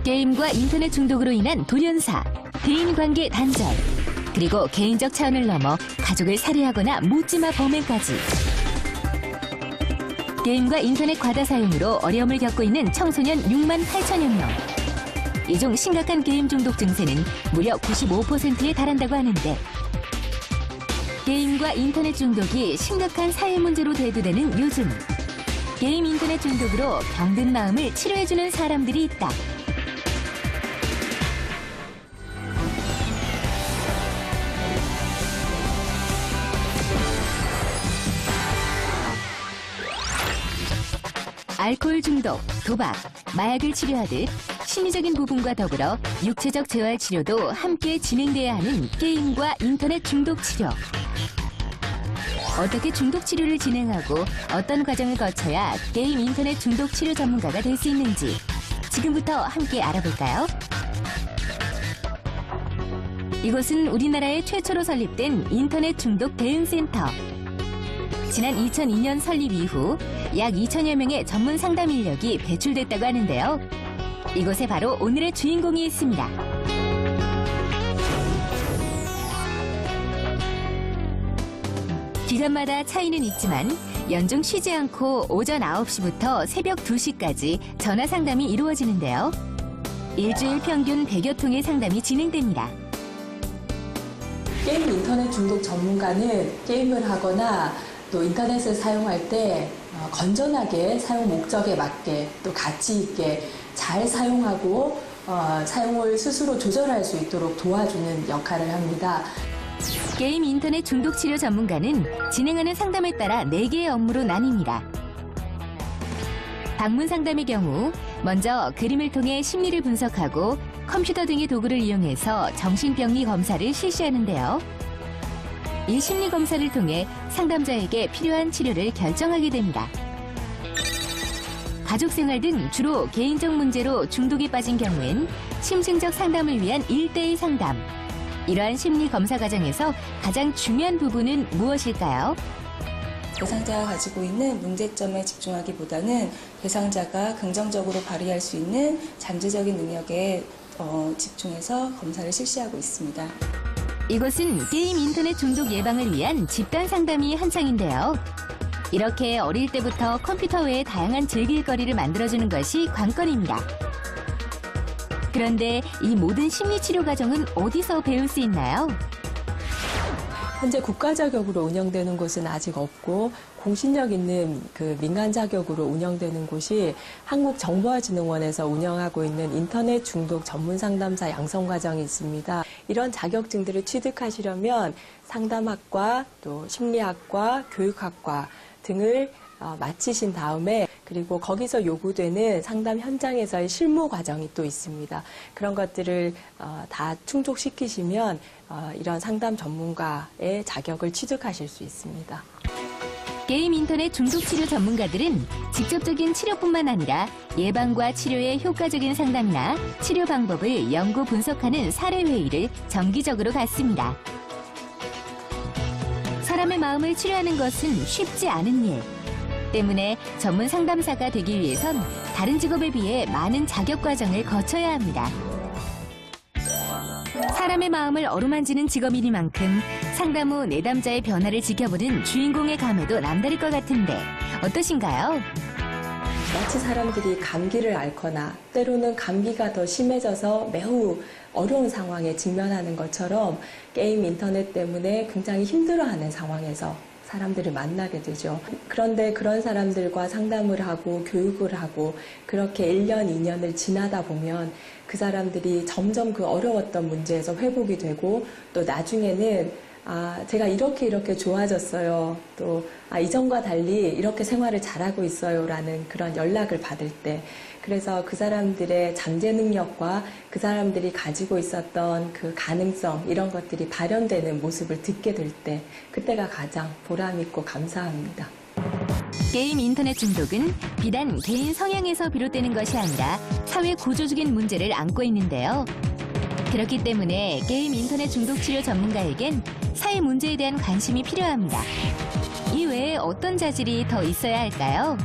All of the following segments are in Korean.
게임과 인터넷 중독으로 인한 돌연사, 대인관계 단절, 그리고 개인적 차원을 넘어 가족을 살해하거나 묻지마 범행까지. 게임과 인터넷 과다 사용으로 어려움을 겪고 있는 청소년 6만 8천여 명. 이 중 심각한 게임 중독 증세는 무려 95%에 달한다고 하는데, 게임과 인터넷 중독이 심각한 사회 문제로 대두되는 요즘, 게임 인터넷 중독으로 병든 마음을 치료해주는 사람들이 있다. 알코올 중독, 도박, 마약을 치료하듯 심리적인 부분과 더불어 육체적 재활 치료도 함께 진행돼야 하는 게임과 인터넷 중독 치료. 어떻게 중독 치료를 진행하고 어떤 과정을 거쳐야 게임 인터넷 중독 치료 전문가가 될 수 있는지 지금부터 함께 알아볼까요? 이곳은 우리나라에 최초로 설립된 인터넷 중독 대응센터. 지난 2002년 설립 이후 약 2천여 명의 전문 상담 인력이 배출됐다고 하는데요. 이곳에 바로 오늘의 주인공이 있습니다. 기간마다 차이는 있지만 연중 쉬지 않고 오전 9시부터 새벽 2시까지 전화 상담이 이루어지는데요. 일주일 평균 100여 통의 상담이 진행됩니다. 게임 인터넷 중독 전문가는 게임을 하거나 또 인터넷을 사용할 때 건전하게 사용 목적에 맞게 또 가치 있게 잘 사용하고 사용을 스스로 조절할 수 있도록 도와주는 역할을 합니다. 게임 인터넷 중독 치료 전문가는 진행하는 상담에 따라 4개의 업무로 나뉩니다. 방문 상담의 경우 먼저 그림을 통해 심리를 분석하고 컴퓨터 등의 도구를 이용해서 정신병리 검사를 실시하는데요. 이 심리 검사를 통해 상담자에게 필요한 치료를 결정하게 됩니다. 가족 생활 등 주로 개인적 문제로 중독에 빠진 경우엔 심층적 상담을 위한 1:1 상담. 이러한 심리 검사 과정에서 가장 중요한 부분은 무엇일까요? 대상자가 가지고 있는 문제점에 집중하기보다는 대상자가 긍정적으로 발휘할 수 있는 잠재적인 능력에 집중해서 검사를 실시하고 있습니다. 이곳은 게임 인터넷 중독 예방을 위한 집단 상담이 한창인데요. 이렇게 어릴 때부터 컴퓨터 외에 다양한 즐길거리를 만들어주는 것이 관건입니다. 그런데 이 모든 심리치료 과정은 어디서 배울 수 있나요? 현재 국가 자격으로 운영되는 곳은 아직 없고 공신력 있는 그 민간 자격으로 운영되는 곳이 한국정보화진흥원에서 운영하고 있는 인터넷 중독 전문 상담사 양성 과정이 있습니다. 이런 자격증들을 취득하시려면 상담학과, 또 심리학과, 교육학과 등을 마치신 다음에 그리고 거기서 요구되는 상담 현장에서의 실무 과정이 또 있습니다. 그런 것들을 다 충족시키시면 이런 상담 전문가의 자격을 취득하실 수 있습니다. 게임 인터넷 중독 치료 전문가들은 직접적인 치료뿐만 아니라 예방과 치료의 효과적인 상담이나 치료 방법을 연구 분석하는 사례 회의를 정기적으로 갖습니다. 사람의 마음을 치료하는 것은 쉽지 않은 일. 때문에 전문 상담사가 되기 위해선 다른 직업에 비해 많은 자격 과정을 거쳐야 합니다. 사람의 마음을 어루만지는 직업이니만큼 상담 후 내담자의 변화를 지켜보는 주인공의 감회도 남다를 것 같은데 어떠신가요? 마치 사람들이 감기를 앓거나 때로는 감기가 더 심해져서 매우 어려운 상황에 직면하는 것처럼 게임 인터넷 때문에 굉장히 힘들어하는 상황에서 사람들을 만나게 되죠. 그런데 그런 사람들과 상담을 하고 교육을 하고 그렇게 1년, 2년을 지나다 보면 그 사람들이 점점 그 어려웠던 문제에서 회복이 되고 또 나중에는 제가 이렇게 좋아졌어요. 또 이전과 달리 이렇게 생활을 잘하고 있어요. 라는 그런 연락을 받을 때 그래서 그 사람들의 잠재 능력과 그 사람들이 가지고 있었던 그 가능성 이런 것들이 발현되는 모습을 듣게 될 때 그때가 가장 보람 있고 감사합니다. 게임 인터넷 중독은 비단 개인 성향에서 비롯되는 것이 아니라 사회 구조적인 문제를 안고 있는데요. 그렇기 때문에 게임 인터넷 중독 치료 전문가에겐 사회 문제에 대한 관심이 필요합니다. 이 외에 어떤 자질이 더 있어야 할까요?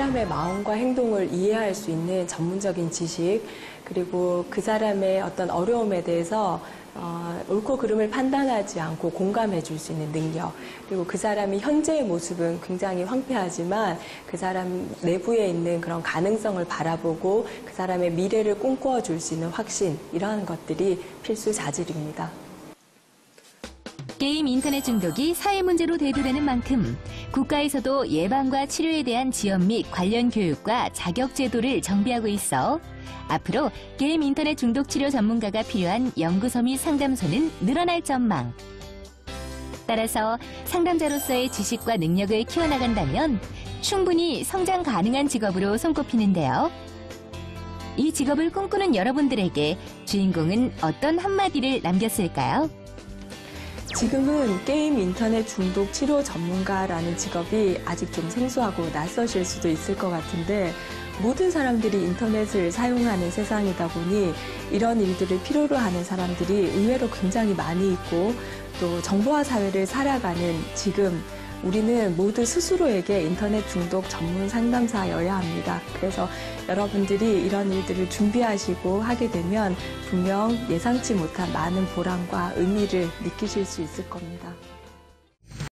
사람의 마음과 행동을 이해할 수 있는 전문적인 지식, 그리고 그 사람의 어떤 어려움에 대해서 옳고 그름을 판단하지 않고 공감해 줄 수 있는 능력, 그리고 그 사람이 현재의 모습은 굉장히 황폐하지만 그 사람 내부에 있는 그런 가능성을 바라보고 그 사람의 미래를 꿈꿔 줄 수 있는 확신, 이러한 것들이 필수 자질입니다. 게임 인터넷 중독이 사회 문제로 대두되는 만큼 국가에서도 예방과 치료에 대한 지원 및 관련 교육과 자격 제도를 정비하고 있어 앞으로 게임 인터넷 중독 치료 전문가가 필요한 연구소 및 상담소는 늘어날 전망. 따라서 상담자로서의 지식과 능력을 키워나간다면 충분히 성장 가능한 직업으로 손꼽히는데요. 이 직업을 꿈꾸는 여러분들에게 주인공은 어떤 한마디를 남겼을까요? 지금은 게임 인터넷 중독 치료 전문가라는 직업이 아직 좀 생소하고 낯서실 수도 있을 것 같은데, 모든 사람들이 인터넷을 사용하는 세상이다 보니 이런 일들을 필요로 하는 사람들이 의외로 굉장히 많이 있고, 또 정보화 사회를 살아가는 지금 우리는 모두 스스로에게 인터넷 중독 전문 상담사여야 합니다. 그래서 여러분들이 이런 일들을 준비하시고 하게 되면 분명 예상치 못한 많은 보람과 의미를 느끼실 수 있을 겁니다.